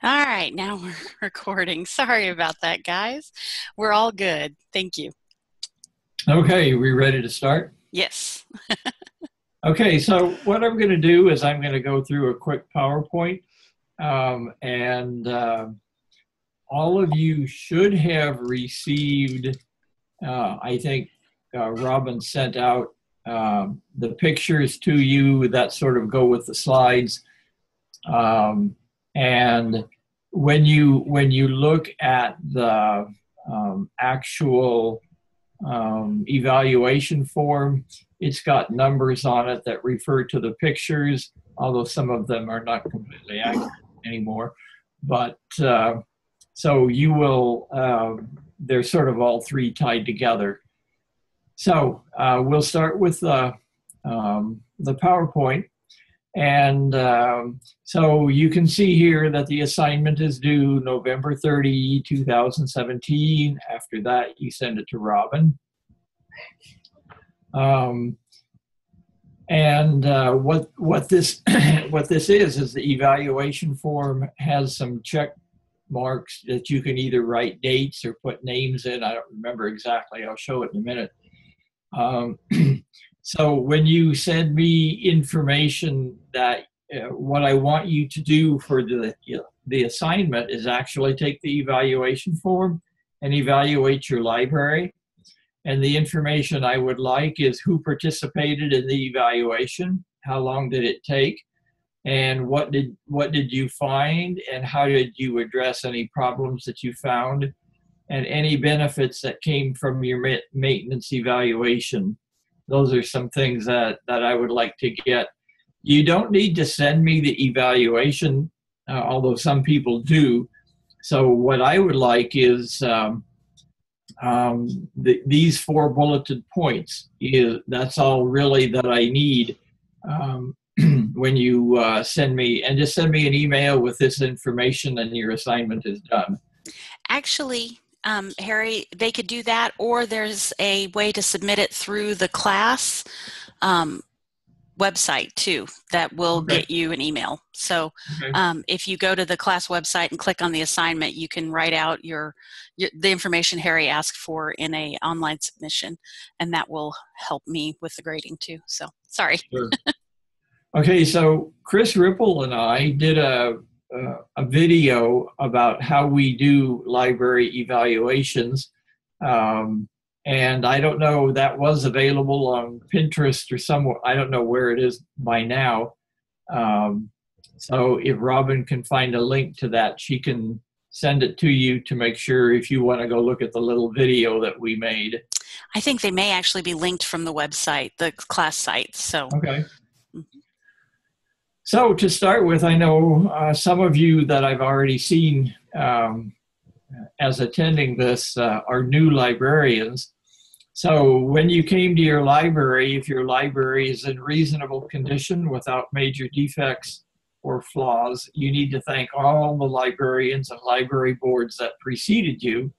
All right, now we're recording. Sorry about that, guys. We're all good. Thank you. Okay, we ready to start? Yes. Okay, so what I'm going to do is I'm going to go through a quick PowerPoint, and all of you should have received, I think Robin sent out the pictures to you that sort of go with the slides. And when you look at the actual evaluation form. It's got numbers on it that refer to the pictures, although some of them are not completely accurate anymore. But so you will, they're sort of all three tied together. So we'll start with the PowerPoint. And so you can see here that the assignment is due November 30, 2017. After that, you send it to Robin. What this what this is the evaluation form has some check marks that you can either write dates or put names in. I don't remember exactly. I'll show it in a minute. So when you send me information that what I want you to do for the assignment is actually take the evaluation form and evaluate your library. And the information I would like is who participated in the evaluation, how long did it take, and what did you find, and how did you address any problems that you found, and any benefits that came from your maintenance evaluation. Those are some things that I would like to get. You don't need to send me the evaluation, although some people do. So what I would like is these four bulleted points. That's all really that I need when you send me, and just send me an email with this information and your assignment is done. Actually, Harry, they could do that, or there's a way to submit it through the class website too that will get you an email. So if you go to the class website and click on the assignment, you can write out the information Harry asked for in a online submission, and that will help me with the grading too. So sorry. Sure. Okay, so Chris Ripple and I did a video about how we do library evaluations. And I don't know, that was available on Pinterest or somewhere. I don't know where it is by now. So if Robin can find a link to that, she can send it to you to make sure if you want to go look at the little video that we made. I think they may actually be linked from the website, the class site. So okay. So to start with, I know some of you that I've already seen as attending this are new librarians. So when you came to your library, if your library is in reasonable condition without major defects or flaws, you need to thank all the librarians and library boards that preceded you.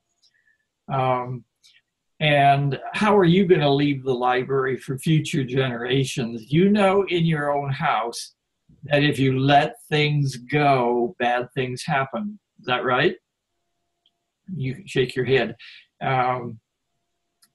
And how are you going to leave the library for future generations? You know in your own house that if you let things go, bad things happen. Is that right? You can shake your head.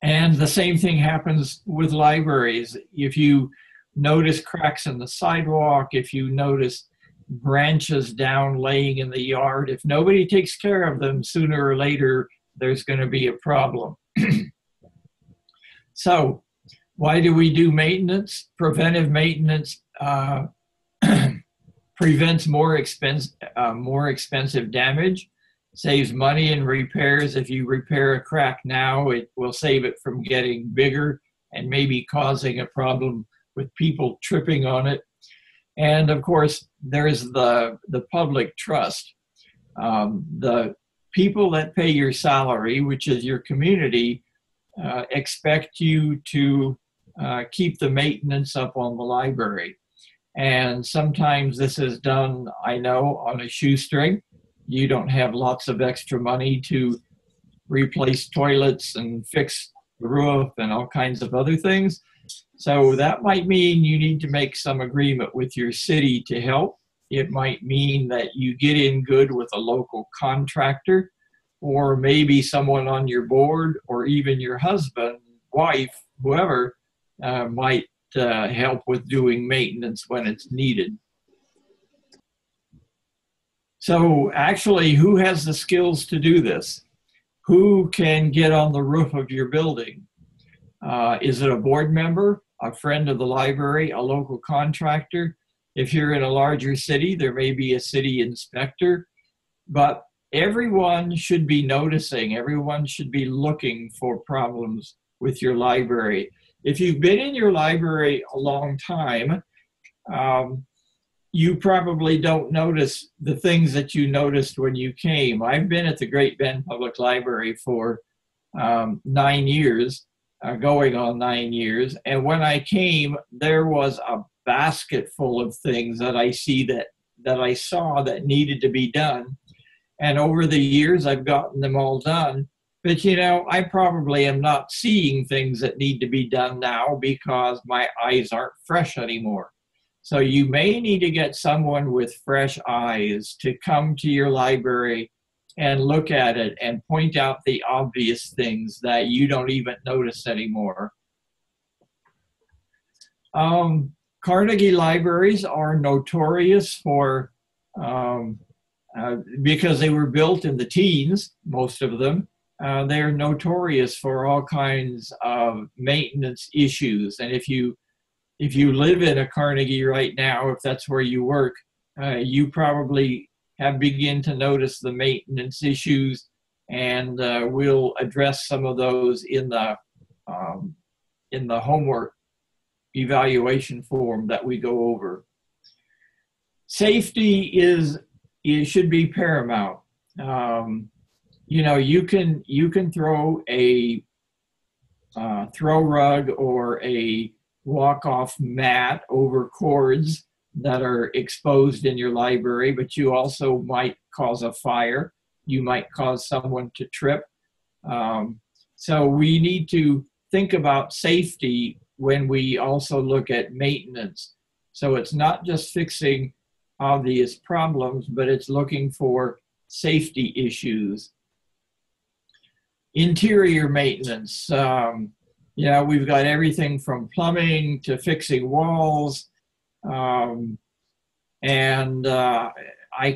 And the same thing happens with libraries. If you notice cracks in the sidewalk, if you notice branches down laying in the yard, if nobody takes care of them, sooner or later, there's going to be a problem. So why do we do maintenance? Preventive maintenance prevents more expensive damage, saves money in repairs. If you repair a crack now, it will save it from getting bigger and maybe causing a problem with people tripping on it. And of course, there's the public trust. The people that pay your salary, which is your community, expect you to keep the maintenance up on the library. And sometimes this is done, I know, on a shoestring. You don't have lots of extra money to replace toilets and fix the roof and all kinds of other things. So that might mean you need to make some agreement with your city to help. It might mean that you get in good with a local contractor, or maybe someone on your board, or even your husband, wife, whoever, might help with doing maintenance when it's needed. So actually, who has the skills to do this? Who can get on the roof of your building? Is it a board member, a friend of the library, a local contractor? If you're in a larger city, there may be a city inspector, but everyone should be noticing, everyone should be looking for problems with your library. If you've been in your library a long time, you probably don't notice the things that you noticed when you came. I've been at the Great Bend Public Library for 9 years, going on 9 years. And when I came, there was a basket full of things that I saw that needed to be done. And over the years, I've gotten them all done. But you know, I probably am not seeing things that need to be done now because my eyes aren't fresh anymore. So you may need to get someone with fresh eyes to come to your library and look at it and point out the obvious things that you don't even notice anymore. Carnegie libraries are notorious for, because they were built in the teens, most of them, they're notorious for all kinds of maintenance issues. And if you live in a Carnegie right now, if that's where you work, you probably have begun to notice the maintenance issues, and we'll address some of those in the homework evaluation form that we go over. Safety should be paramount. You know, you can throw a throw rug or a walk-off mat over cords that are exposed in your library, but you also might cause a fire. You might cause someone to trip. So we need to think about safety when we also look at maintenance. So it's not just fixing obvious problems, but it's looking for safety issues. Interior maintenance. You know, we've got everything from plumbing to fixing walls. I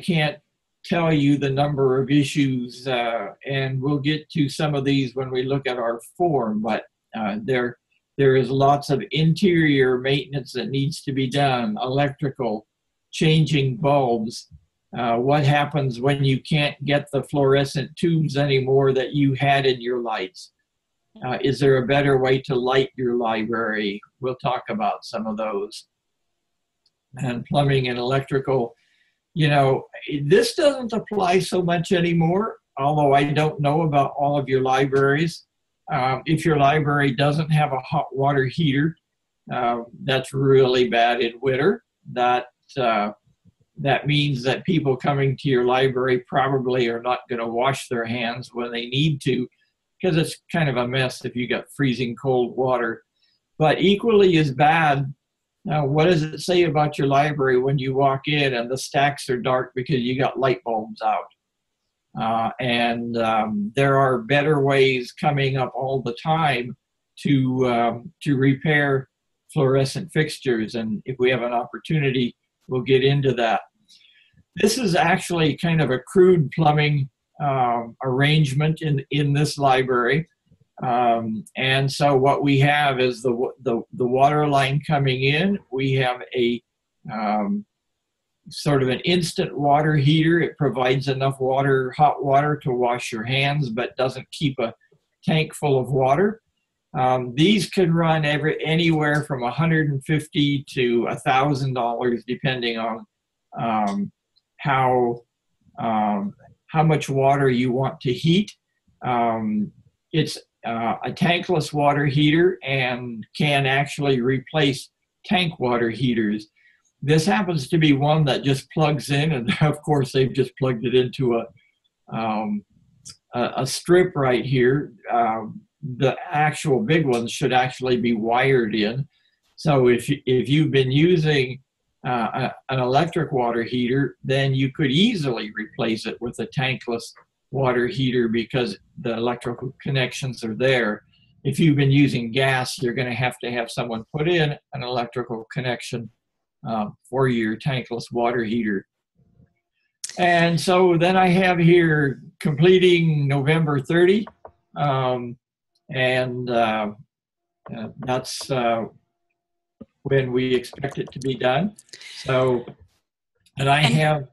can't tell you the number of issues, and we'll get to some of these when we look at our form, but there is lots of interior maintenance that needs to be done, electrical, changing bulbs. What happens when you can't get the fluorescent tubes anymore that you had in your lights? Is there a better way to light your library? We'll talk about some of those. And plumbing and electrical, you know, this doesn't apply so much anymore, although I don't know about all of your libraries. If your library doesn't have a hot water heater, that's really bad in winter. That means that people coming to your library probably are not going to wash their hands when they need to, because it's kind of a mess if you got freezing cold water. But equally as bad, now what does it say about your library when you walk in and the stacks are dark because you got light bulbs out? There are better ways coming up all the time to repair fluorescent fixtures, and if we have an opportunity, we'll get into that. This is actually kind of a crude plumbing arrangement in this library. And so what we have is the water line coming in. We have a sort of an instant water heater. It provides enough water, hot water, to wash your hands, but doesn't keep a tank full of water. These can run anywhere from $150 to $1,000, depending on how much water you want to heat. It's a tankless water heater and can actually replace tank water heaters. This happens to be one that just plugs in, and of course they've just plugged it into a strip right here. The actual big ones should actually be wired in. So if you've been using an electric water heater, then you could easily replace it with a tankless water heater because the electrical connections are there. If you've been using gas, you're going to have someone put in an electrical connection for your tankless water heater. And so then I have here completing November 30, and that's when we expect it to be done. So, and I have...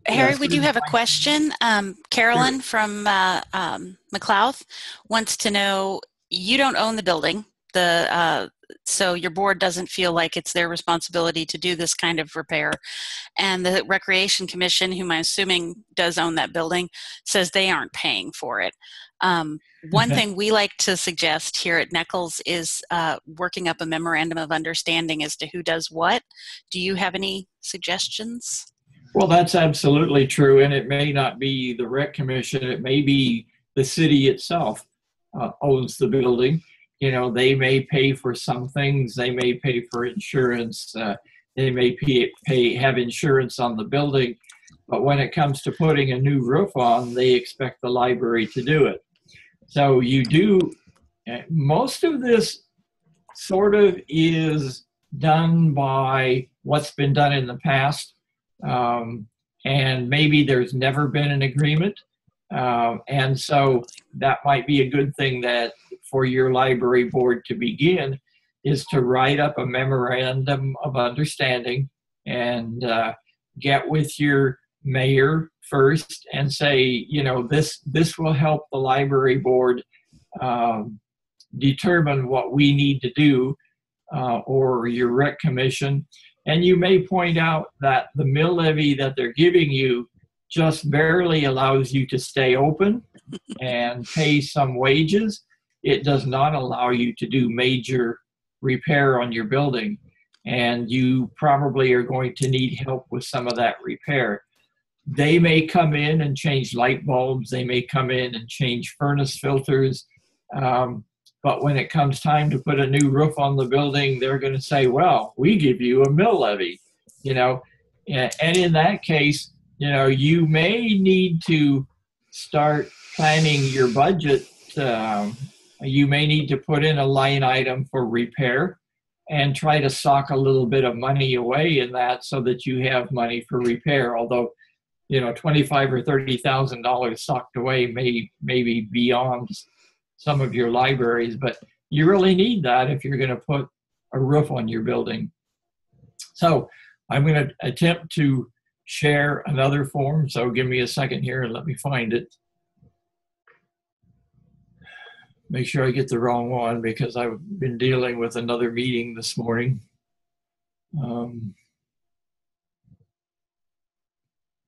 Harry, we do have a question. Carolyn from McLeod wants to know, you don't own the building, so your board doesn't feel like it's their responsibility to do this kind of repair. And the Recreation Commission, whom I'm assuming does own that building, says they aren't paying for it. One thing we like to suggest here at Neckles is working up a memorandum of understanding as to who does what. Do you have any suggestions? Well, that's absolutely true, and it may not be the Rec Commission. It may be the city itself owns the building. You know, they may pay for some things. They may pay for insurance. They may have insurance on the building. But when it comes to putting a new roof on, they expect the library to do it. So you do, most of this sort of is done by what's been done in the past. And maybe there's never been an agreement. And so that might be a good thing that for your library board to begin is to write up a memorandum of understanding and get with your mayor first and say, you know, this will help the library board determine what we need to do, or your rec commission. And you may point out that the mill levy that they're giving you just barely allows you to stay open and pay some wages. It does not allow you to do major repair on your building. And you probably are going to need help with some of that repair. They may come in and change light bulbs. They may come in and change furnace filters. But when it comes time to put a new roof on the building, they're going to say, well, we give you a mill levy, you know. And in that case, you know, you may need to start planning your budget. You may need to put in a line item for repair and try to sock a little bit of money away in that so that you have money for repair. Although, you know, $25,000 or $30,000 socked away may be beyond some of your libraries, but you really need that if you're going to put a roof on your building. So I'm going to attempt to share another form. So give me a second here and let me find it. Make sure I get the wrong one because I've been dealing with another meeting this morning.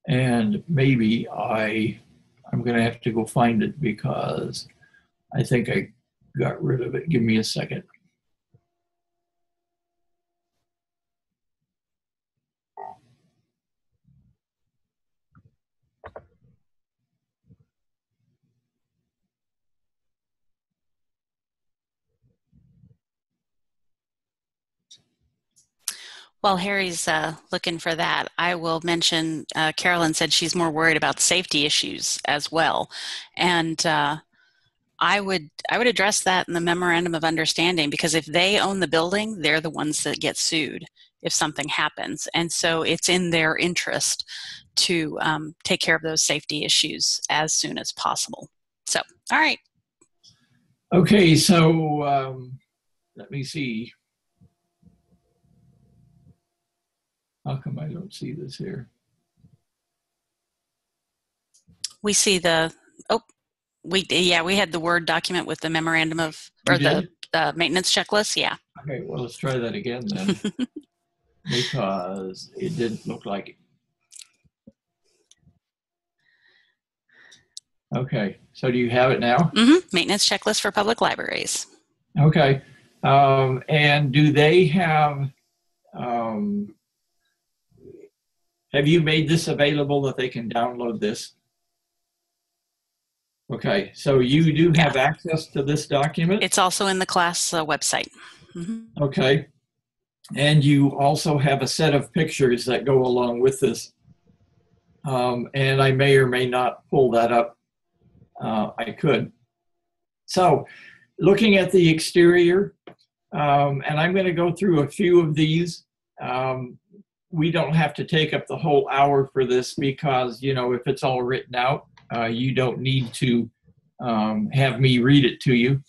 And maybe I'm going to have to go find it because I think I got rid of it. Give me a second. While Harry's looking for that, I will mention Carolyn said she's more worried about safety issues as well. And I would address that in the memorandum of understanding, because if they own the building, they're the ones that get sued if something happens. And so it's in their interest to take care of those safety issues as soon as possible. So, all right. Okay, so let me see. How come I don't see this here? We see the, we had the Word document with the memorandum of, or the maintenance checklist, yeah. Okay, well, let's try that again then, because it didn't look like it. Okay, so do you have it now? Mm-hmm. Maintenance checklist for public libraries. Okay, and do they have you made this available that they can download this? Okay, so you do have access to this document? It's also in the class website. Mm-hmm. Okay. And you also have a set of pictures that go along with this. And I may or may not pull that up. I could. So looking at the exterior, and I'm going to go through a few of these. We don't have to take up the whole hour for this because, you know, if it's all written out, you don't need to have me read it to you.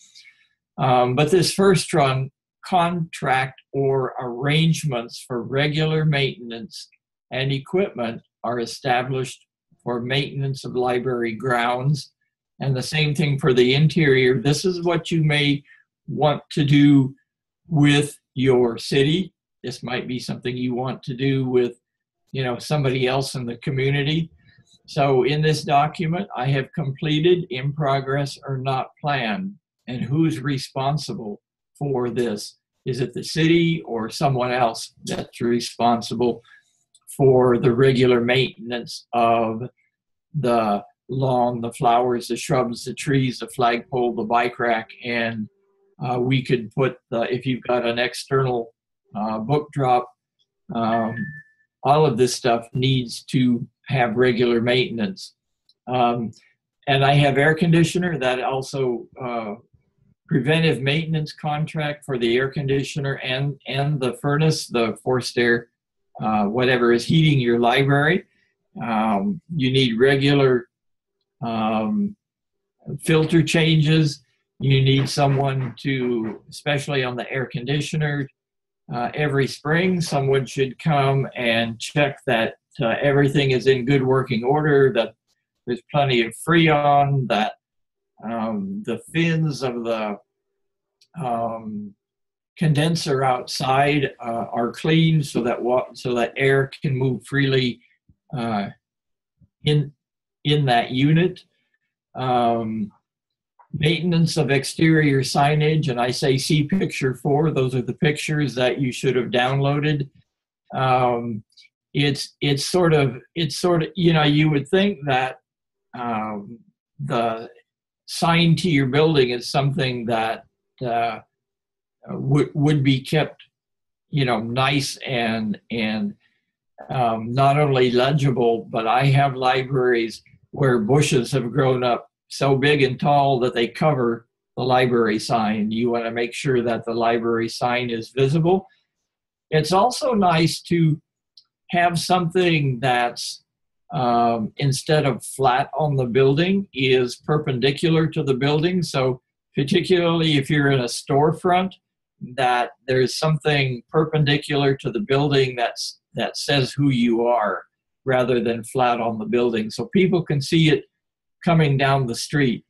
But this first one, contract or arrangements for regular maintenance and equipment are established for maintenance of library grounds. And the same thing for the interior. This is what you may want to do with your city. This might be something you want to do with, you know, somebody else in the community. So in this document, I have completed, in progress, or not planned. And who's responsible for this? Is it the city or someone else that's responsible for the regular maintenance of the lawn, the flowers, the shrubs, the trees, the flagpole, the bike rack? And we could put, if you've got an external book drop, all of this stuff needs to have regular maintenance. And I have air conditioner that also preventive maintenance contract for the air conditioner and the furnace, the forced air, whatever is heating your library. You need regular filter changes. You need someone to, especially on the air conditioner, every spring, someone should come and check that everything is in good working order, that there's plenty of Freon, that the fins of the condenser outside are clean so that air can move freely in that unit. Maintenance of exterior signage, and I say see picture 4. Those are the pictures that you should have downloaded. It's sort of, you know, you would think that the sign to your building is something that would be kept, you know, nice and not only legible, but I have libraries where bushes have grown up so big and tall that they cover the library sign. You want to make sure that the library sign is visible. It's also nice to have something that's instead of flat on the building is perpendicular to the building. So particularly if you're in a storefront, that there's something perpendicular to the building that says who you are rather than flat on the building. So people can see it coming down the street.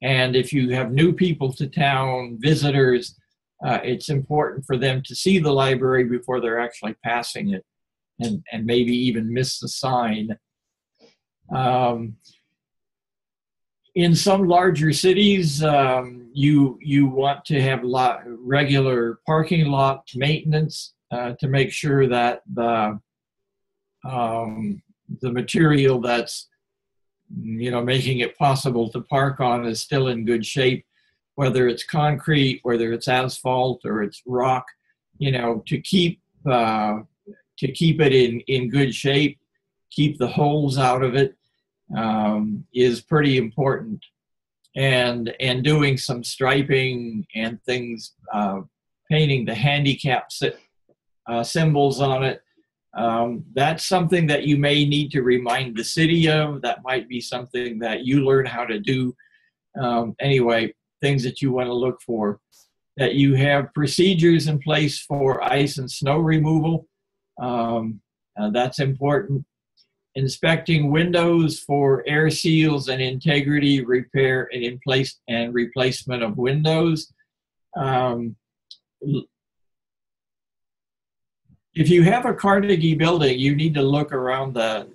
And if you have new people to town, visitors, it's important for them to see the library before they're actually passing it and maybe even miss the sign. In some larger cities, you want to have regular parking lot maintenance to make sure that the material that's, you know, making it possible to park on is still in good shape, whether it's concrete, whether it's asphalt or it's rock, you know, to keep it in good shape, keep the holes out of it, is pretty important. And doing some striping and things, painting the handicap symbols on it. That's something that you may need to remind the city of. That might be something that you learn how to do. Anyway, things that you want to look for. That you have procedures in place for ice and snow removal. That's important. Inspecting windows for air seals and integrity, repair and replacement of windows. If you have a Carnegie building, you need to look around the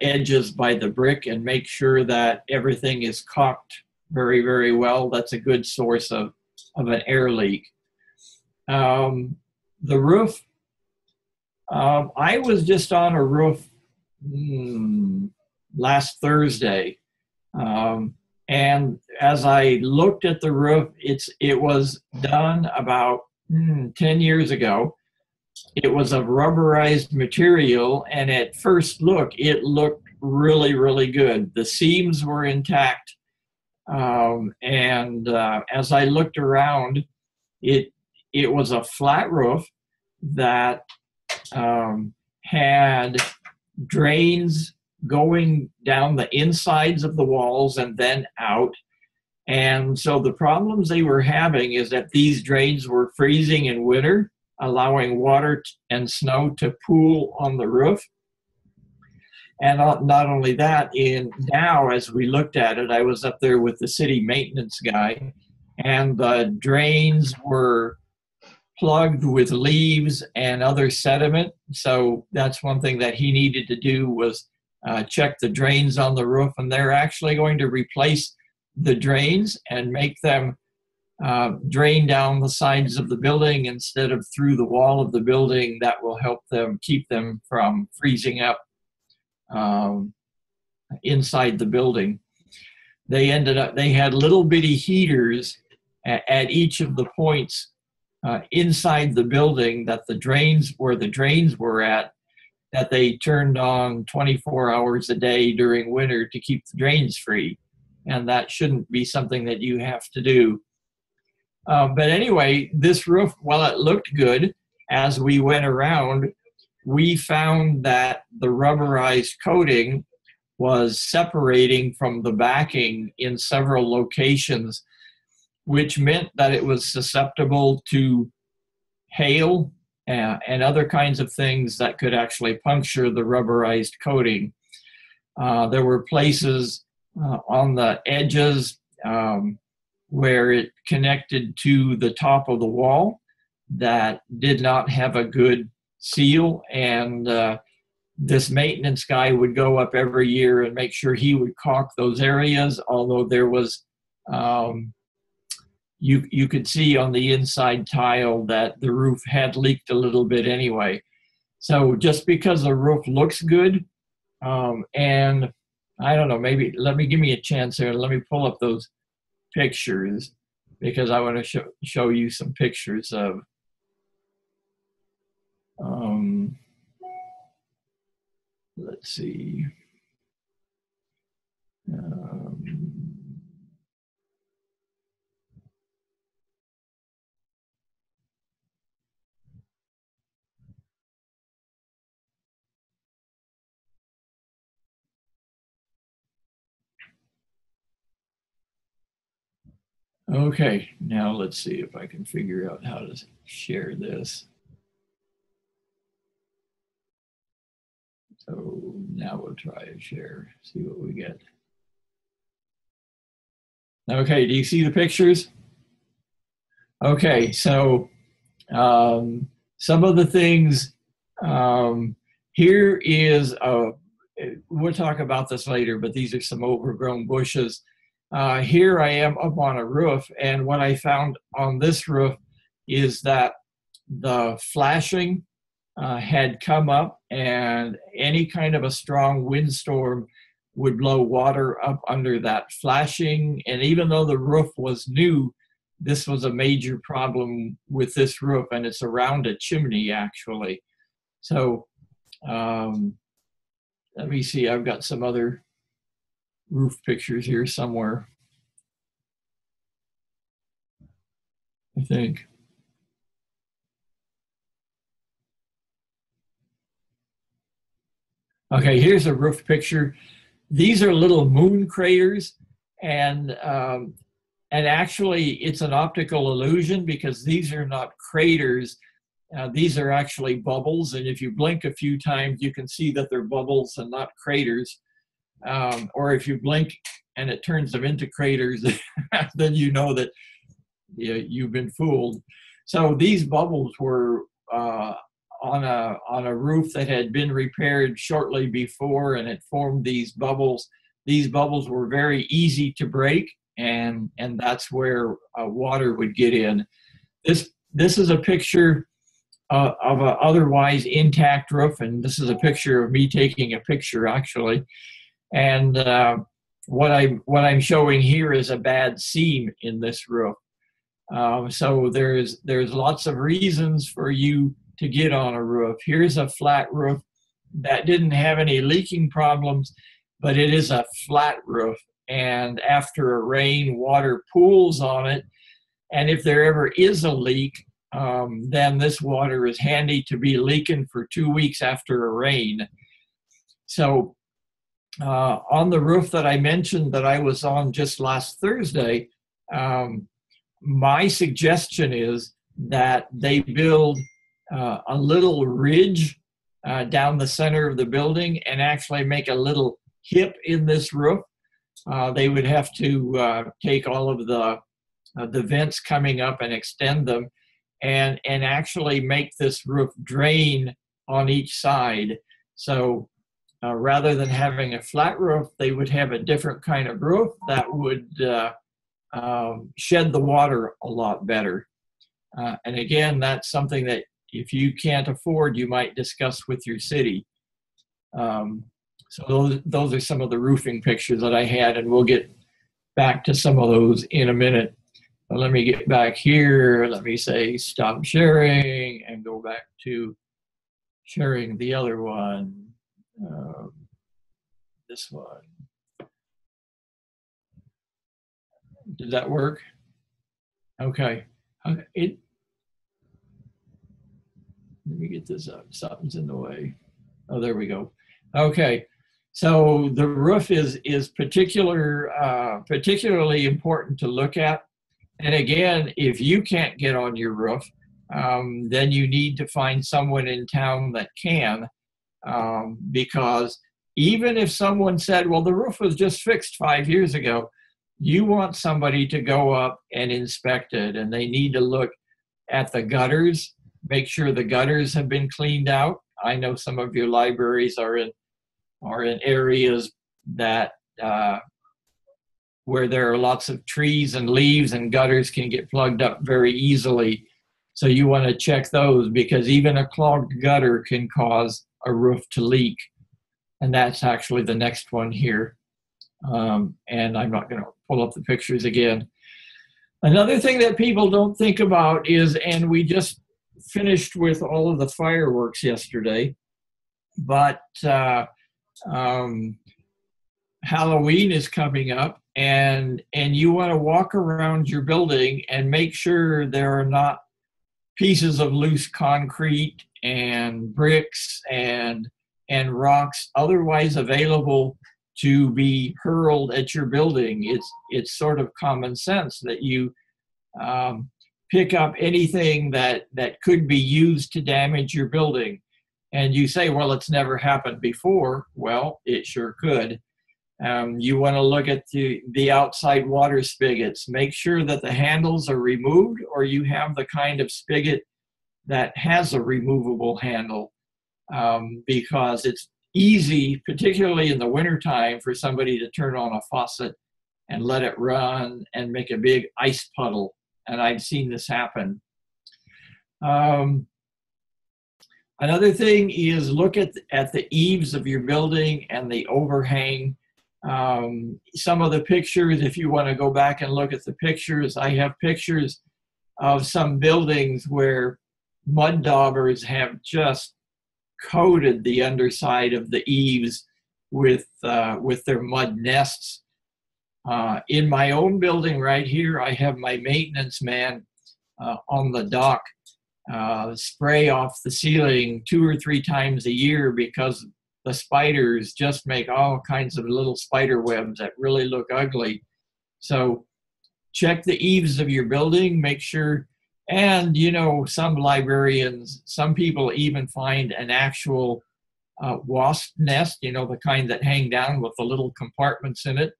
edges by the brick and make sure that everything is caulked very, very well. That's a good source of an air leak. The roof, I was just on a roof last Thursday. And as I looked at the roof, it was done about 10 years ago. It was a rubberized material, and at first look, it looked really, really good. The seams were intact, and as I looked around, it was a flat roof that had drains going down the insides of the walls and then out. And so the problems they were having is that these drains were freezing in winter, allowing water and snow to pool on the roof. And not only that, now as we looked at it, I was up there with the city maintenance guy, and the drains were plugged with leaves and other sediment. So that's one thing that he needed to do was check the drains on the roof, and they're actually going to replace the drains and make them drain down the sides of the building instead of through the wall of the building. That will help them keep them from freezing up inside the building. They had little bitty heaters at each of the points inside the building that the drains were at, that they turned on 24 hours a day during winter to keep the drains free. And that shouldn't be something that you have to do. But anyway, this roof, while it looked good, as we went around, we found that the rubberized coating was separating from the backing in several locations, which meant that it was susceptible to hail and other kinds of things that could actually puncture the rubberized coating. There were places on the edges where it connected to the top of the wall that did not have a good seal, and this maintenance guy would go up every year and make sure he would caulk those areas, although there was you could see on the inside tile that the roof had leaked a little bit anyway. So just because the roof looks good, and I don't know, maybe give me a chance here. Let me pull up those pictures, because I want to show you some pictures of let's see. Okay, now let's see if I can figure out how to share this. So now we'll try to share, see what we get. Okay, do you see the pictures? Okay, so some of the things, here is, we'll talk about this later, but these are some overgrown bushes. Here I am up on a roof, and what I found on this roof is that the flashing had come up, and any kind of a strong windstorm would blow water up under that flashing. And even though the roof was new, this was a major problem with this roof, and it's around a chimney actually. So let me see, I've got some other roof pictures here somewhere, I think. Okay, here's a roof picture. These are little moon craters, and actually it's an optical illusion, because these are not craters. These are actually bubbles, and if you blink a few times, you can see that they're bubbles and not craters. Or if you blink and it turns them into craters, then you know that you've been fooled. So these bubbles were on a roof that had been repaired shortly before, and it formed these bubbles. These bubbles were very easy to break, and that's where water would get in. This is a picture of an otherwise intact roof, and this is a picture of me taking a picture actually. And what I'm showing here is a bad seam in this roof. So there's lots of reasons for you to get on a roof. Here's a flat roof that didn't have any leaking problems, but it is a flat roof. And after a rain, water pools on it. And if there ever is a leak, then this water is handy to be leaking for 2 weeks after a rain. So on the roof that I mentioned that I was on just last Thursday, my suggestion is that they build a little ridge down the center of the building and actually make a little hip in this roof. They would have to take all of the vents coming up and extend them and actually make this roof drain on each side. So rather than having a flat roof, they would have a different kind of roof that would shed the water a lot better. And again, that's something that if you can't afford, you might discuss with your city. So those are some of the roofing pictures that I had, and we'll get back to some of those in a minute. But let me get back here. Let me say stop sharing and go back to sharing the other one. This one. Did that work? Okay. Let me get this up. Something's in the way. Oh, there we go. Okay. So the roof is particularly important to look at. And again, if you can't get on your roof, then you need to find someone in town that can, because even if someone said, well, the roof was just fixed 5 years ago, you want somebody to go up and inspect it, and they need to look at the gutters, make sure the gutters have been cleaned out. I know some of your libraries are in areas that where there are lots of trees and leaves, and gutters can get plugged up very easily. So you want to check those, because even a clogged gutter can cause a roof to leak. And that's actually the next one here. And I'm not going to pull up the pictures again. Another thing that people don't think about is, and we just finished with all of the fireworks yesterday, but Halloween is coming up, and you want to walk around your building and make sure there are not pieces of loose concrete and bricks and rocks otherwise available to be hurled at your building. It's sort of common sense that you pick up anything that could be used to damage your building. And you say, well, it's never happened before. Well, it sure could. You want to look at the outside water spigots. Make sure that the handles are removed, or you have the kind of spigot that has a removable handle, because it's easy, particularly in the wintertime, for somebody to turn on a faucet and let it run and make a big ice puddle. And I've seen this happen. Another thing is look at the eaves of your building and the overhang. Some of the pictures, if you want to go back and look at the pictures, I have pictures of some buildings where mud daubers have just coated the underside of the eaves with their mud nests. In my own building right here, I have my maintenance man on the dock spray off the ceiling 2 or 3 times a year, because the spiders just make all kinds of little spider webs that really look ugly. So check the eaves of your building, make sure. And, you know, some librarians, some people even find an actual wasp nest, you know, the kind that hang down with the little compartments in it.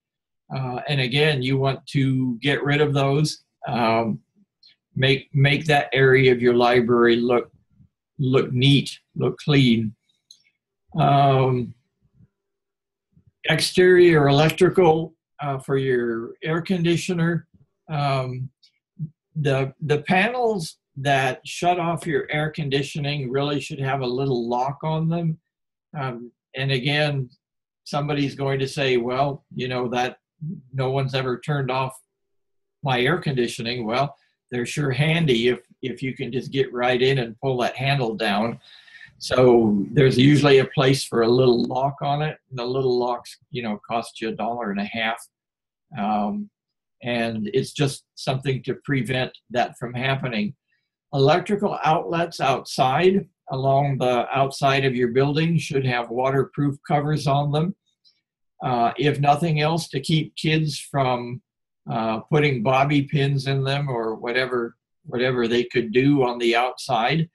And again, you want to get rid of those. Make that area of your library look neat, look clean. Exterior electrical for your air conditioner. The panels that shut off your air conditioning really should have a little lock on them. And again, somebody's going to say, well, you know, that no one's ever turned off my air conditioning. Well, they're sure handy if you can just get right in and pull that handle down. So there's usually a place for a little lock on it. The little locks, cost you $1.50. And it's just something to prevent that from happening. Electrical outlets outside, along the outside of your building, should have waterproof covers on them. If nothing else, to keep kids from putting bobby pins in them or whatever they could do on the outside.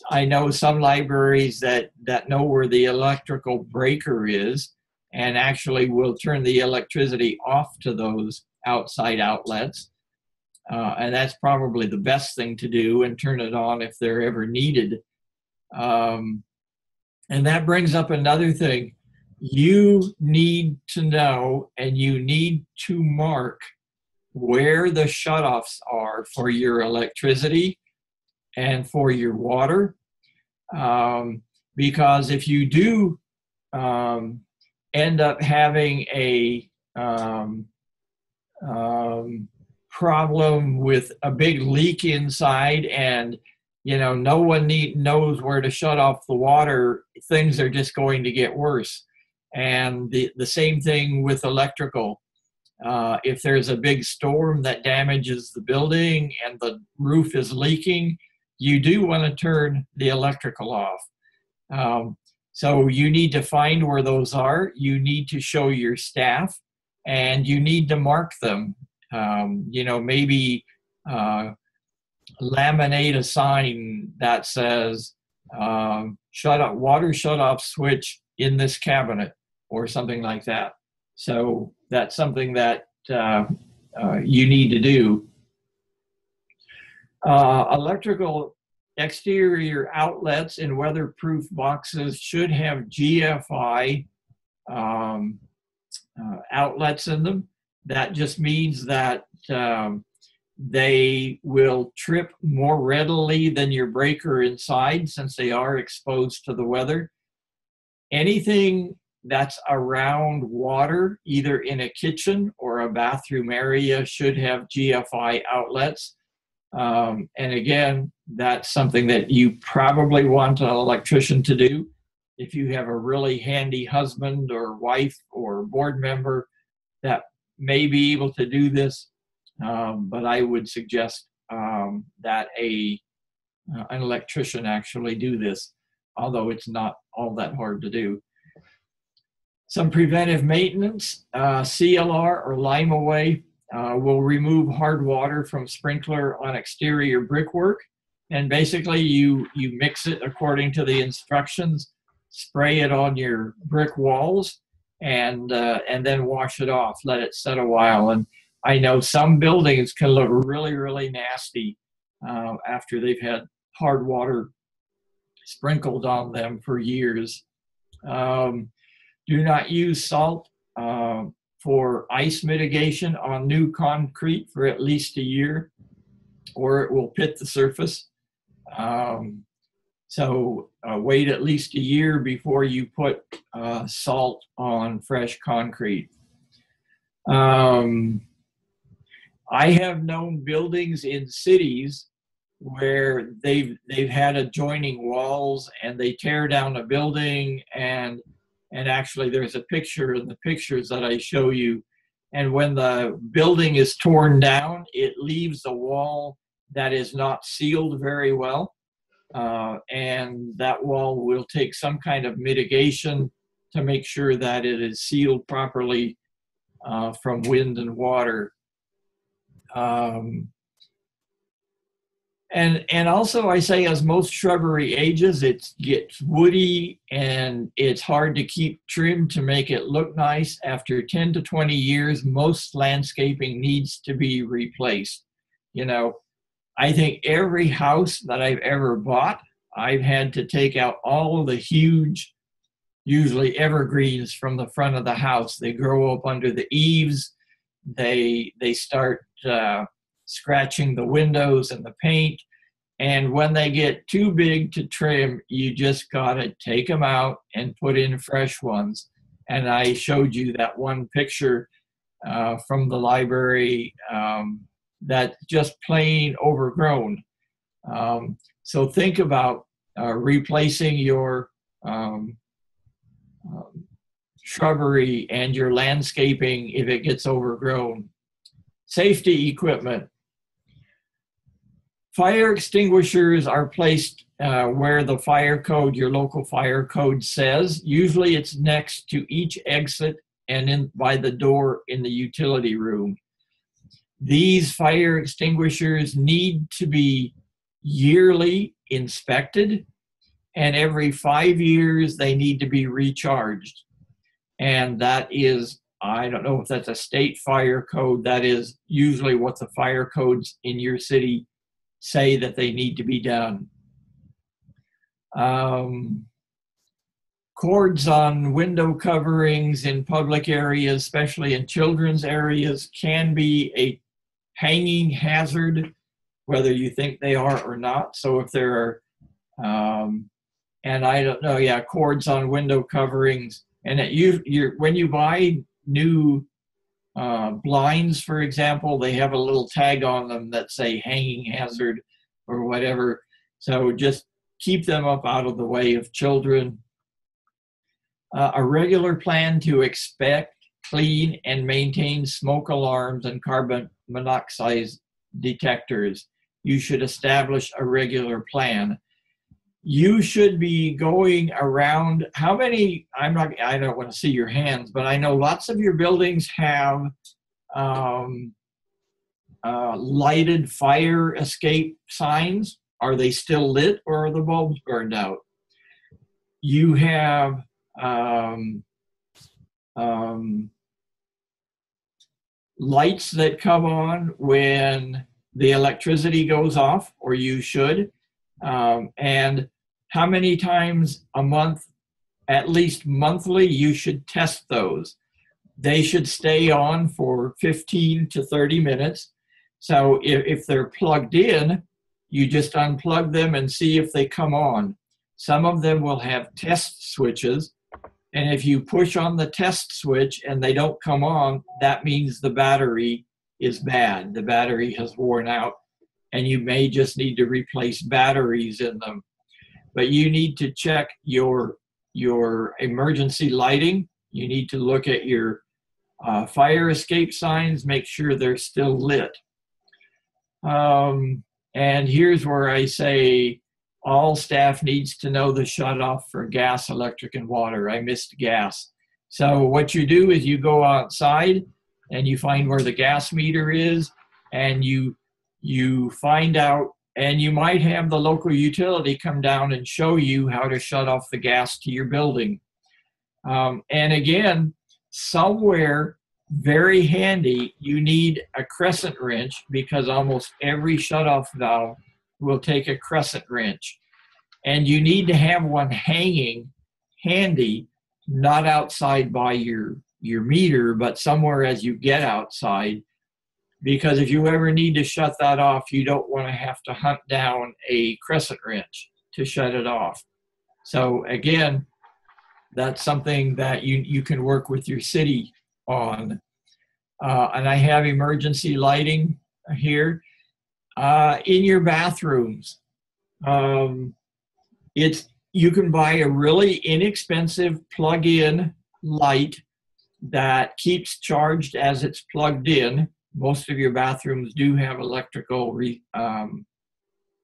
I know some libraries that know where the electrical breaker is and actually will turn the electricity off to those outside outlets. And that's probably the best thing to do, and turn it on if they're ever needed. And that brings up another thing. You need to know and you need to mark where the shutoffs are for your electricity and for your water. Because if you do end up having a problem with a big leak inside and no one knows where to shut off the water, things are just going to get worse. And the same thing with electrical. If there's a big storm that damages the building and the roof is leaking, you do want to turn the electrical off. So you need to find where those are. You need to show your staff, and you need to mark them. Maybe laminate a sign that says water shut off switch in this cabinet or something like that. So that's something that you need to do. Electrical exterior outlets in weatherproof boxes should have GFI outlets in them. That just means that they will trip more readily than your breaker inside, since they are exposed to the weather. Anything that's around water, either in a kitchen or a bathroom area, should have GFI outlets. And again, that's something that you probably want an electrician to do. If you have a really handy husband or wife or board member that may be able to do this, but I would suggest that an electrician actually do this, although it's not all that hard to do. Some preventive maintenance, CLR or Lime Away will remove hard water from sprinkler on exterior brickwork. And basically you mix it according to the instructions, spray it on your brick walls, and then wash it off, let it set a while. And I know some buildings can look really, really nasty after they've had hard water sprinkled on them for years. Do not use salt for ice mitigation on new concrete for at least a year, or it will pit the surface. So wait at least a year before you put salt on fresh concrete. I have known buildings in cities where they've had adjoining walls, and they tear down a building, and actually there's a picture in the pictures that I show you, and when the building is torn down, it leaves a wall that is not sealed very well, and that wall will take some kind of mitigation to make sure that it is sealed properly from wind and water. And also, I say, as most shrubbery ages, it gets woody and it's hard to keep trimmed to make it look nice. After 10 to 20 years, most landscaping needs to be replaced. I think every house that I've ever bought, I've had to take out all of the huge, usually evergreens from the front of the house. They grow up under the eaves. They start scratching the windows and the paint. And when they get too big to trim, you just got to take them out and put in fresh ones. And I showed you that one picture from the library that's just plain overgrown. So think about replacing your shrubbery and your landscaping if it gets overgrown. Safety equipment. Fire extinguishers are placed where the fire code, your local fire code says. Usually it's next to each exit and in by the door in the utility room. These fire extinguishers need to be yearly inspected, and every 5 years they need to be recharged. And that is, I don't know if that's a state fire code, that is usually what the fire codes in your city say that they need to be done. Cords on window coverings in public areas, especially in children's areas, can be a hanging hazard, whether you think they are or not. So if there are, and I don't know, yeah, cords on window coverings, and when you buy new blinds, for example, they have a little tag on them that say hanging hazard or whatever. So just keep them up out of the way of children. A regular plan to inspect, clean, and maintain smoke alarms and carbon monoxide detectors. You should establish a regular plan. You should be going around, how many, I don't want to see your hands, but I know lots of your buildings have lighted fire escape signs. Are they still lit or are the bulbs burned out? You have lights that come on when the electricity goes off, or you should. And how many times a month, at least monthly, you should test those. They should stay on for 15 to 30 minutes. So if they're plugged in, you just unplug them and see if they come on. Some of them will have test switches, and if you push on the test switch and they don't come on, that means the battery is bad. The battery has worn out, and you may just need to replace batteries in them. But you need to check your emergency lighting. You need to look at your fire escape signs, make sure they're still lit. And here's where I say all staff needs to know the shutoff for gas, electric, and water. I missed gas. So what you do is you go outside and you find where the gas meter is, and you find out, and you might have the local utility come down and show you how to shut off the gas to your building. And again, somewhere very handy, you need a crescent wrench, because almost every shutoff valve will take a crescent wrench. And you need to have one hanging handy, not outside by your meter, but somewhere as you get outside. Because if you ever need to shut that off, you don't want to have to hunt down a crescent wrench to shut it off. So again, that's something that you can work with your city on. And I have emergency lighting here. In your bathrooms, you can buy a really inexpensive plug-in light that keeps charged as it's plugged in. Most of your bathrooms do have electrical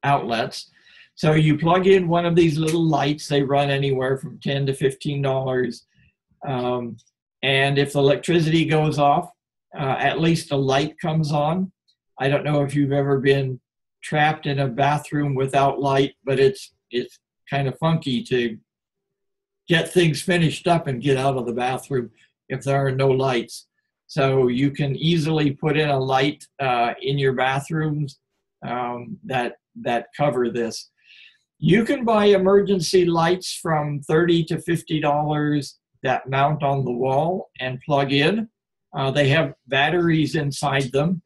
outlets. So you plug in one of these little lights. They run anywhere from $10 to $15. And if the electricity goes off, at least a light comes on. I don't know if you've ever been trapped in a bathroom without light, but it's kind of funky to get things finished up and get out of the bathroom if there are no lights. So you can easily put in a light in your bathrooms that cover this. You can buy emergency lights from $30 to $50 that mount on the wall and plug in. They have batteries inside them,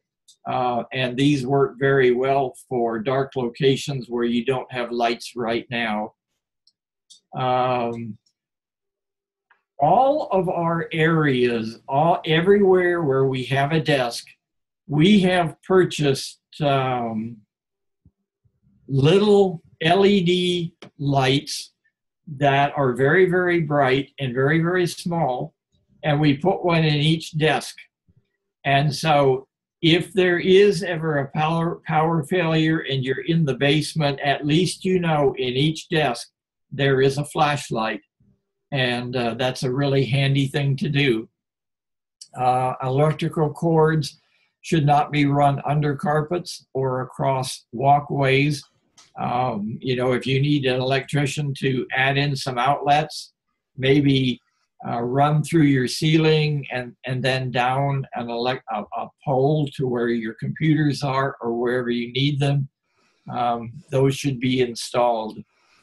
and these work very well for dark locations where you don't have lights right now. All of our areas, everywhere where we have a desk, we have purchased little LED lights that are very, very bright and very, very small, and we put one in each desk. And so if there is ever a power failure and you're in the basement, at least you know in each desk there is a flashlight. And that's a really handy thing to do. Electrical cords should not be run under carpets or across walkways. If you need an electrician to add in some outlets, maybe run through your ceiling and then down a pole to where your computers are or wherever you need them. Those should be installed.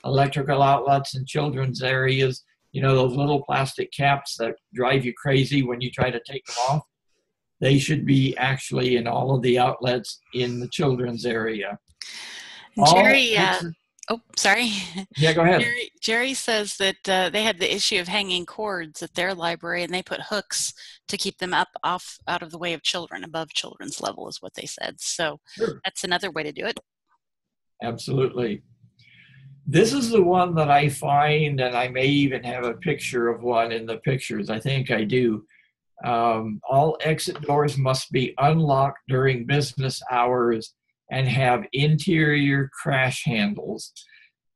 Electrical outlets in children's areas, those little plastic caps that drive you crazy when you try to take them off, they should be actually in all of the outlets in the children's area. Jerry, oh, sorry. Yeah, go ahead. Jerry says that they had the issue of hanging cords at their library, and they put hooks to keep them out of the way of children, above children's level is what they said. So sure. That's another way to do it. Absolutely. This is the one that I find, and I may even have a picture of one in the pictures. I think I do. All exit doors must be unlocked during business hours and have interior crash handles.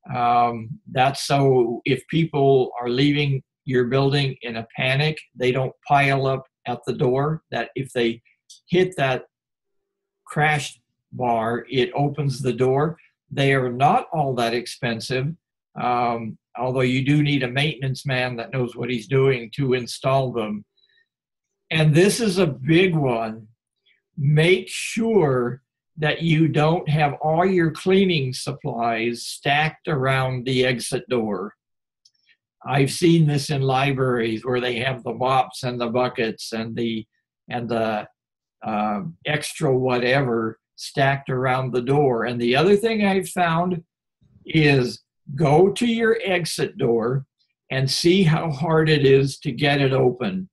That's so if people are leaving your building in a panic, they don't pile up at the door, that if they hit that crash bar, it opens the door. They are not all that expensive, although you do need a maintenance man that knows what he's doing to install them. And this is a big one. Make sure that you don't have all your cleaning supplies stacked around the exit door. I've seen this in libraries where they have the mops and the buckets and the extra whatever stacked around the door. And the other thing I've found is go to your exit door and see how hard it is to get it open.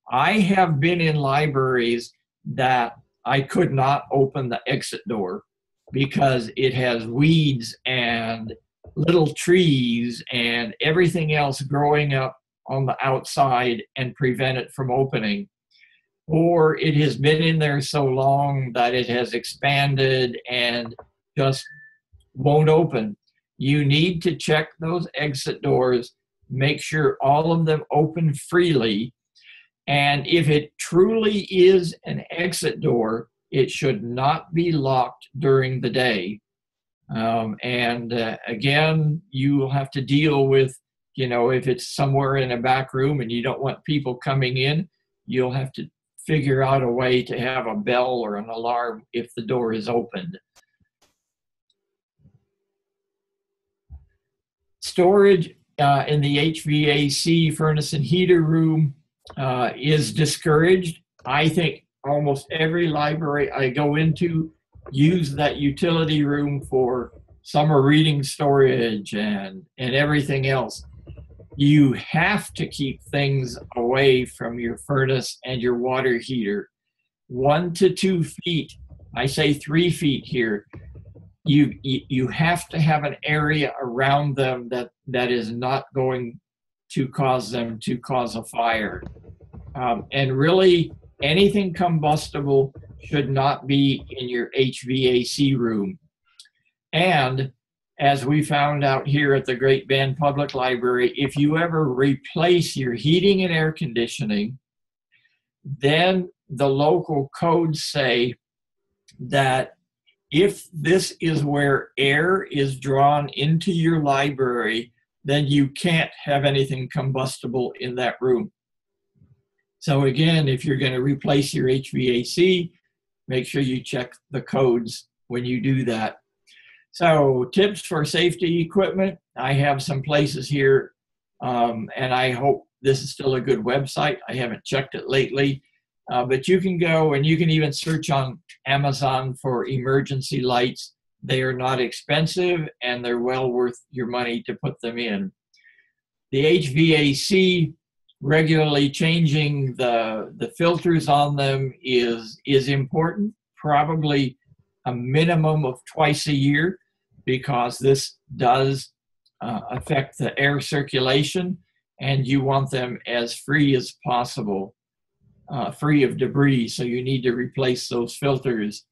I have been in libraries that I could not open the exit door because it has weeds and little trees and everything else growing up on the outside and prevent it from opening. Or it has been in there so long that it has expanded and just won't open. You need to check those exit doors, make sure all of them open freely. And if it truly is an exit door, it should not be locked during the day. Again, you will have to deal with, if it's somewhere in a back room and you don't want people coming in, you'll have to figure out a way to have a bell or an alarm if the door is opened. Storage in the HVAC furnace and heater room is discouraged. I think almost every library I go into use that utility room for summer reading storage and everything else. You have to keep things away from your furnace and your water heater. 1 to 2 feet, I say 3 feet here. You have to have an area around them that is not going to cause them to cause a fire. And really, anything combustible should not be in your HVAC room. And as we found out here at the Great Bend Public Library, if you ever replace your heating and air conditioning, then the local codes say that if this is where air is drawn into your library, then you can't have anything combustible in that room. So again, if you're going to replace your HVAC, make sure you check the codes when you do that. So tips for safety equipment, I have some places here, and I hope this is still a good website. I haven't checked it lately, but you can go and you can even search on Amazon for emergency lights. They are not expensive and they're well worth your money to put them in. The HVAC regularly changing the filters on them is important, probably a minimum of twice a year, because this does affect the air circulation, and you want them as free as possible, free of debris, so you need to replace those filters.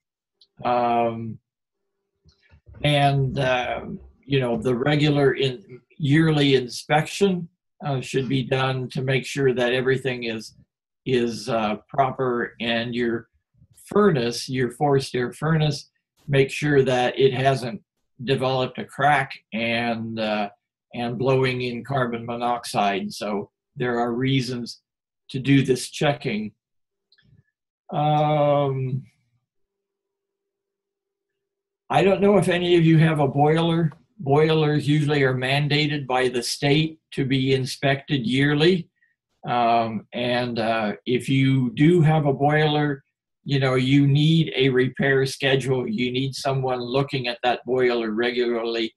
You know, the regular yearly inspection should be done to make sure that everything is proper, and your furnace, your forced air furnace, make sure that it hasn't developed a crack and blowing in carbon monoxide. So there are reasons to do this checking. I don't know if any of you have a boiler. Boilers usually are mandated by the state to be inspected yearly. If you do have a boiler, you know, you need a repair schedule. You need someone looking at that boiler regularly.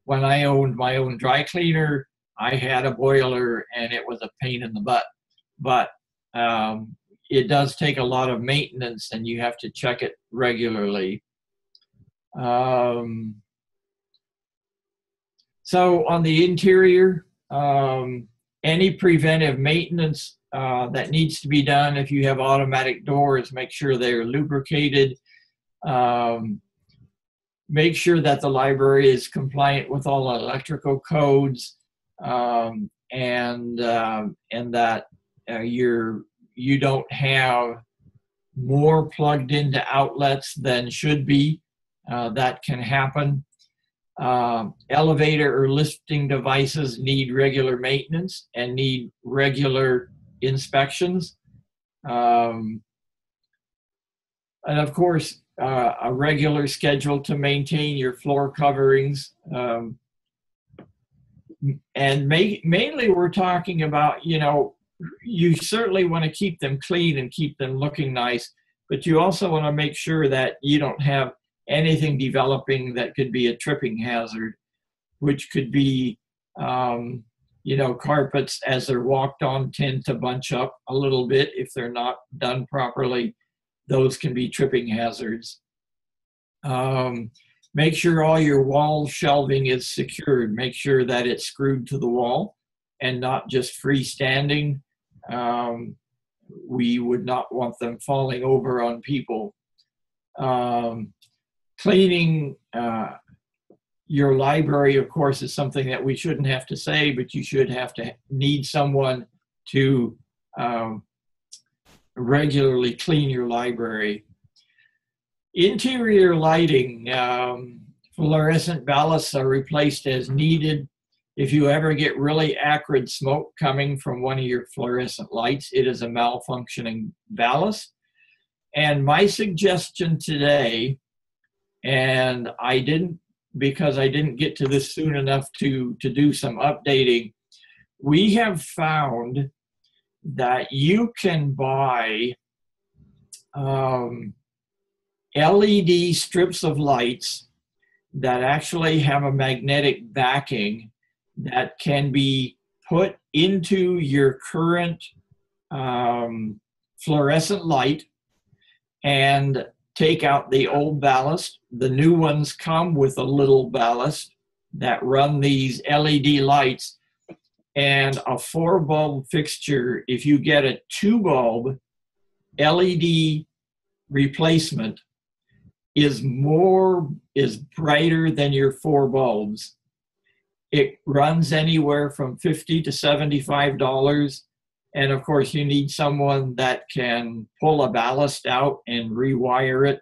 When I owned my own dry cleaner, I had a boiler and it was a pain in the butt. But it does take a lot of maintenance, and you have to check it regularly. So on the interior, any preventive maintenance that needs to be done, if you have automatic doors, make sure they're lubricated. Make sure that the library is compliant with all electrical codes, and that you don't have more plugged into outlets than should be. That can happen. Elevator or lifting devices need regular maintenance and need regular inspections. And of course, a regular schedule to maintain your floor coverings. And mainly we're talking about, you know, you certainly want to keep them clean and keep them looking nice, but you also want to make sure that you don't have anything developing that could be a tripping hazard, which could be, you know, carpets as they're walked on tend to bunch up a little bit if they're not done properly. Those can be tripping hazards. Make sure all your wall shelving is secured. Make sure that it's screwed to the wall and not just freestanding. We would not want them falling over on people. Cleaning your library, of course, is something that we shouldn't have to say, but you should need someone to regularly clean your library. Interior lighting, fluorescent ballasts are replaced as needed. If you ever get really acrid smoke coming from one of your fluorescent lights, it is a malfunctioning ballast. And my suggestion today, and because I didn't get to this soon enough to do some updating, we have found that you can buy LED strips of lights that actually have a magnetic backing that can be put into your current fluorescent light and take out the old ballast. The new ones come with a little ballast that run these LED lights, and a 4-bulb fixture, if you get a 2-bulb LED replacement, is brighter than your 4 bulbs. It runs anywhere from $50 to $75. And of course, you need someone that can pull a ballast out and rewire it.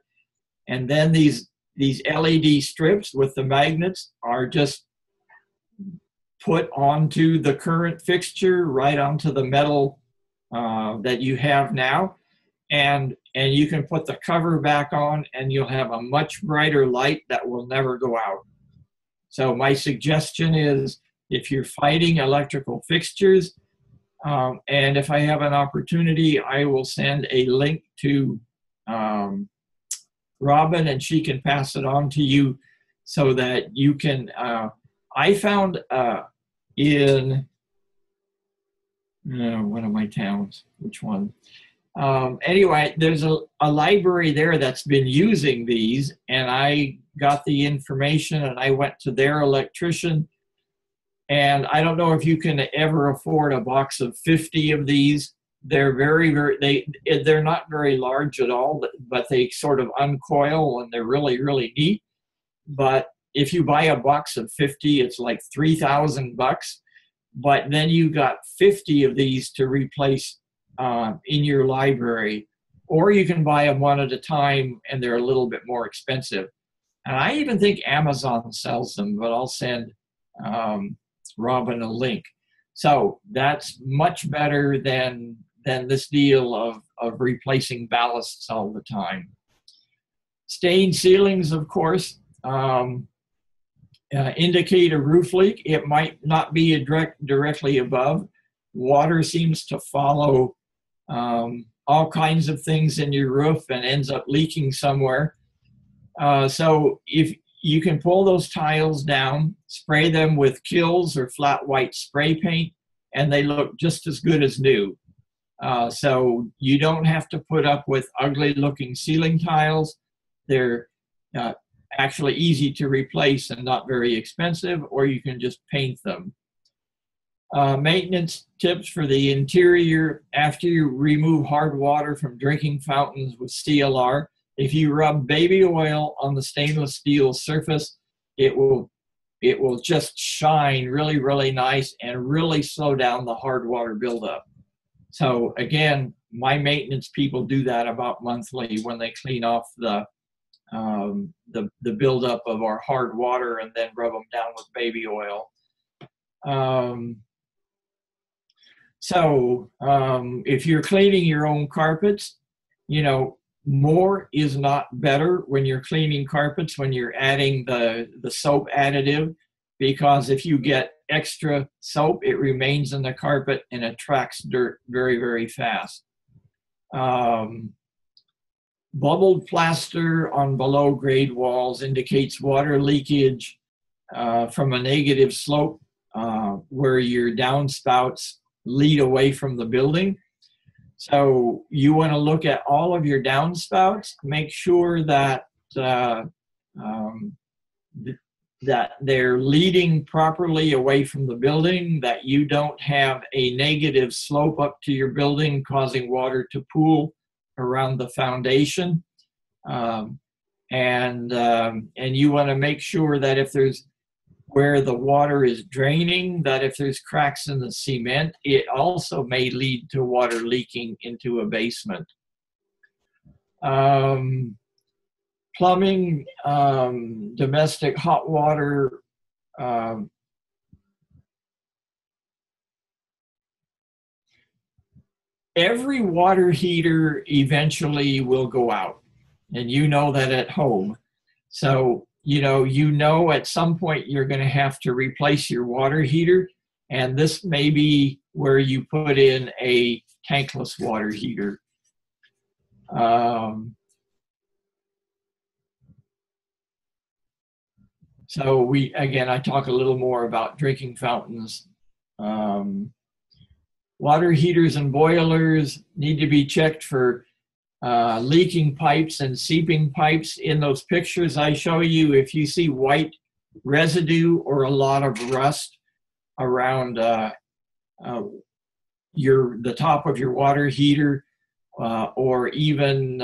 And then these LED strips with the magnets are just put onto the current fixture, right onto the metal that you have now. And you can put the cover back on and you'll have a much brighter light that will never go out. So my suggestion is, if you're fighting electrical fixtures, and if I have an opportunity, I will send a link to Robin and she can pass it on to you so that you can, I found in one of my towns. Which one? Anyway, there's a library there that's been using these, and I got the information and I went to their electrician. And I don't know if you can ever afford a box of 50 of these. They're they're not very large at all, but they sort of uncoil and they're really, really neat. But if you buy a box of 50, it's like $3,000. But then you got 50 of these to replace in your library, or you can buy them one at a time and they're a little bit more expensive. And I even think Amazon sells them, but I'll send Robin a link. So that's much better than this deal of replacing ballasts all the time. Stained ceilings, of course, indicate a roof leak. It might not be directly above. Water seems to follow all kinds of things in your roof and ends up leaking somewhere. So if you can pull those tiles down, spray them with Kilz or flat white spray paint, and they look just as good as new. So you don't have to put up with ugly looking ceiling tiles. They're actually easy to replace and not very expensive, or you can just paint them. Maintenance tips for the interior: after you remove hard water from drinking fountains with CLR, if you rub baby oil on the stainless steel surface, it will just shine really, really nice and really slow down the hard water buildup. So again, my maintenance people do that about monthly when they clean off the buildup of our hard water and then rub them down with baby oil. If you're cleaning your own carpets, more is not better when you're cleaning carpets, when you're adding the soap additive, because if you get extra soap, it remains in the carpet and attracts dirt very, very fast. Bubbled plaster on below grade walls indicates water leakage from a negative slope where your downspouts lead away from the building. So you want to look at all of your downspouts, make sure that that they're leading properly away from the building, that you don't have a negative slope up to your building causing water to pool around the foundation. And you want to make sure that if there's where the water is draining, that if there's cracks in the cement, it also may lead to water leaking into a basement. Plumbing, domestic hot water, every water heater eventually will go out, and you know that at home. So you know at some point you're going to have to replace your water heater, and this may be where you put in a tankless water heater. So I talk a little more about drinking fountains. Water heaters and boilers need to be checked for leaking pipes and seeping pipes. In those pictures I show you, if you see white residue or a lot of rust around the top of your water heater, or even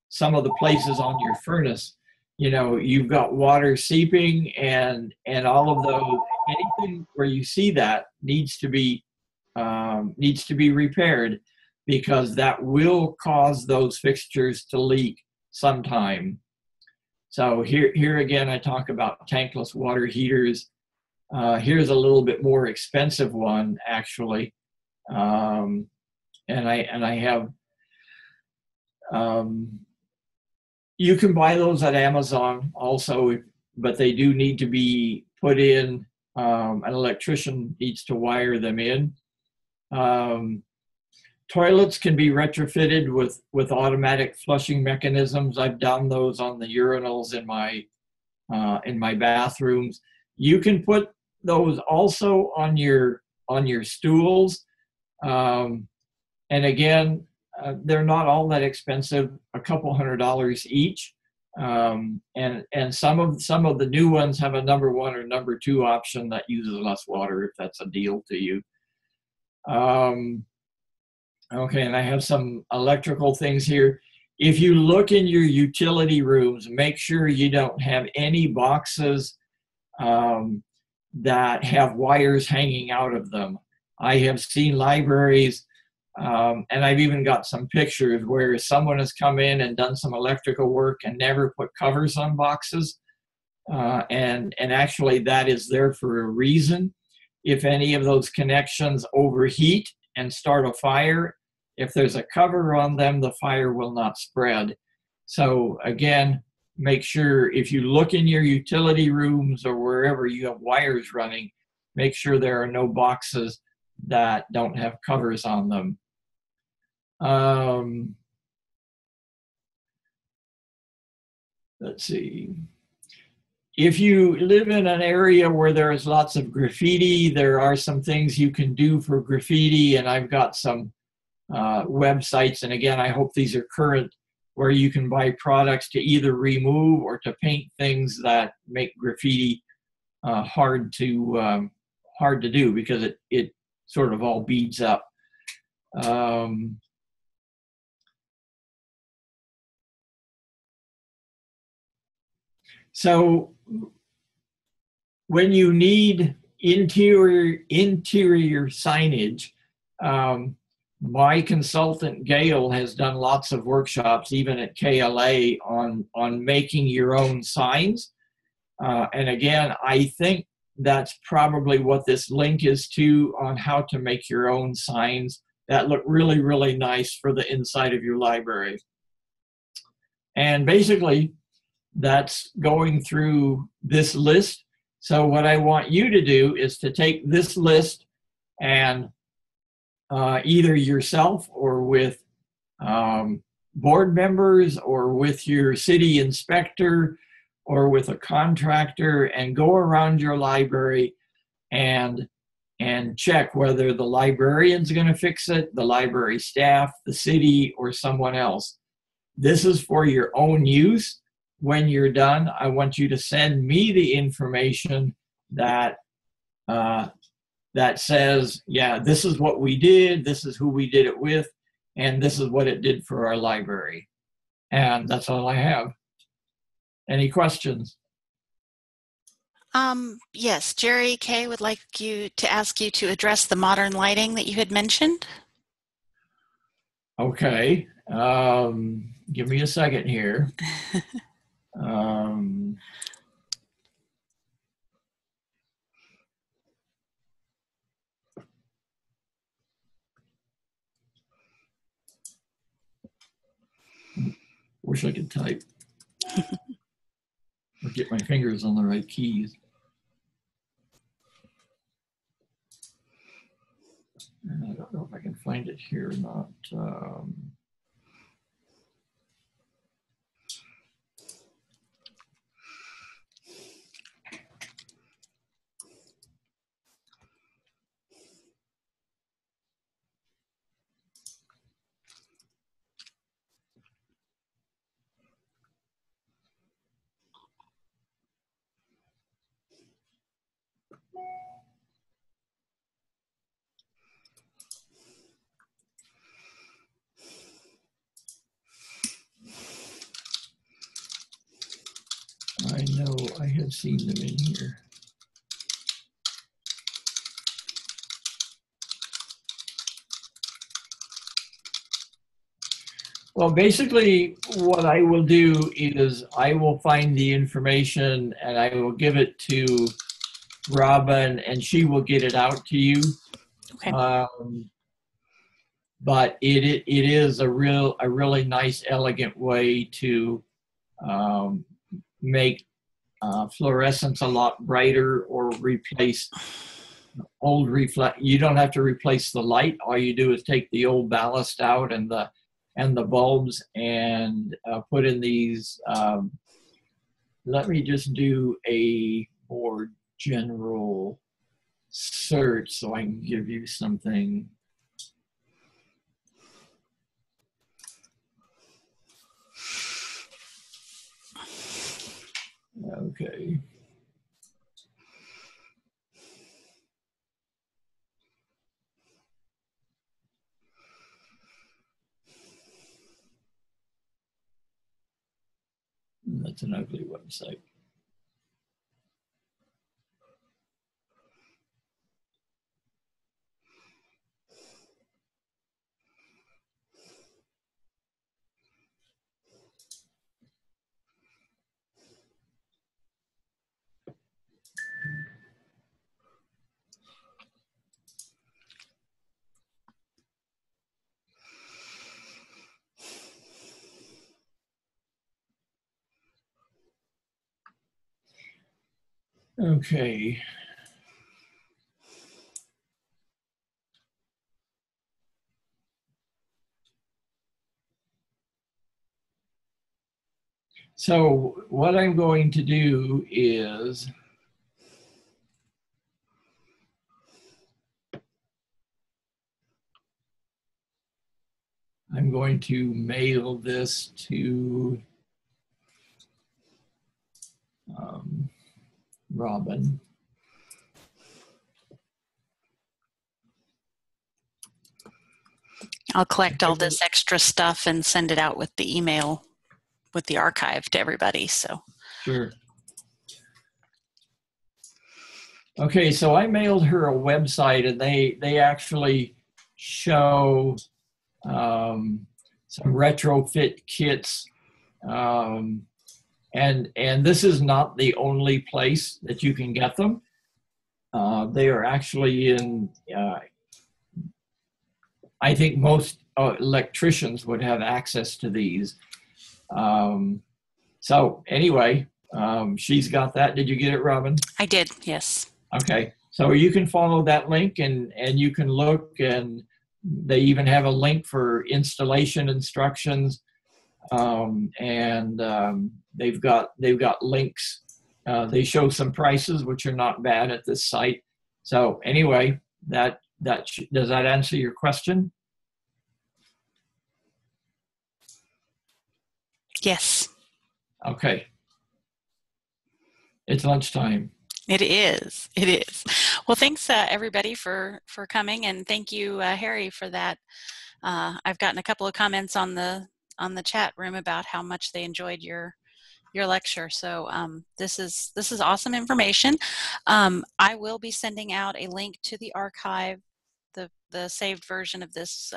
some of the places on your furnace, you've got water seeping, and all of those, anything where you see that needs to be repaired, because that will cause those fixtures to leak sometime. So here again, I talk about tankless water heaters. Here's a little bit more expensive one, actually. And I have, you can buy those at Amazon also, but they do need to be put in. An electrician needs to wire them in. Toilets can be retrofitted with automatic flushing mechanisms. I've done those on the urinals in my bathrooms. You can put those also on on your stools. And again, they're not all that expensive, a couple $100 each. And some of the new ones have a number 1 or number 2 option that uses less water, if that's a deal to you. Okay, and I have some electrical things here. If you look in your utility rooms, make sure you don't have any boxes that have wires hanging out of them. I have seen libraries, and I've even got some pictures where someone has come in and done some electrical work and never put covers on boxes. And actually that is there for a reason. If any of those connections overheat and start a fire, if there's a cover on them, the fire will not spread. So again, make sure if you look in your utility rooms or wherever you have wires running, make sure there are no boxes that don't have covers on them. Let's see. If you live in an area where there is lots of graffiti, there are some things you can do for graffiti, and I've got some websites, and again, I hope these are current, where you can buy products to either remove or to paint things that make graffiti hard to do, because it sort of all beads up. So when you need interior signage, my consultant Gail has done lots of workshops, even at KLA, on making your own signs. And again, I think that's probably what this link is to, on how to make your own signs that look really, really nice for the inside of your library. And basically, that's going through this list. So what I want you to do is to take this list and either yourself or with board members or with your city inspector or with a contractor, and go around your library and check whether the librarian's going to fix it, the library staff, the city, or someone else. This is for your own use. When you're done, I want you to send me the information that that says, yeah, this is what we did, this is who we did it with, and this is what it did for our library. And that's all I have. Any questions? Yes, Jerry Kay would like to ask you to address the modern lighting that you had mentioned. Okay, give me a second here. Wish I could type or get my fingers on the right keys. And I don't know if I can find it here or not. I know I had seen them in here. Well, basically what I will do is I will find the information and I will give it to Robin and she will get it out to you. Okay. But it is a really nice, elegant way to make fluorescence a lot brighter, or replace old reflect. You don't have to replace the light. All you do is take the old ballast out and the bulbs and put in these. Let me just do a more general search so I can give you something. Okay. That's an ugly website. Okay. So what I'm going to do is I'm going to mail this to Robin. I'll collect all this extra stuff and send it out with the email with the archive to everybody. So sure. Okay, so I mailed her a website, and they actually show some retrofit kits, and this is not the only place that you can get them. They are actually in. I think most electricians would have access to these. So anyway, she's got that. Did you get it, Robin? I did, yes. Okay, so you can follow that link, and you can look, and they even have a link for installation instructions, and they've got links. They show some prices, which are not bad at this site. So anyway, does that answer your question? Yes. Okay. It's lunchtime. It is. It is. Well, thanks everybody for coming, and thank you, Harry, for that. I've gotten a couple of comments on the chat room about how much they enjoyed your lecture. So this is awesome information. I will be sending out a link to the archive, the saved version of this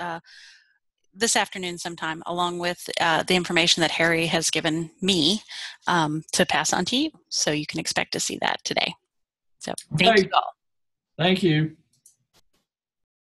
this afternoon sometime, along with the information that Harry has given me to pass on to you. So you can expect to see that today. So thank you all. Thank you.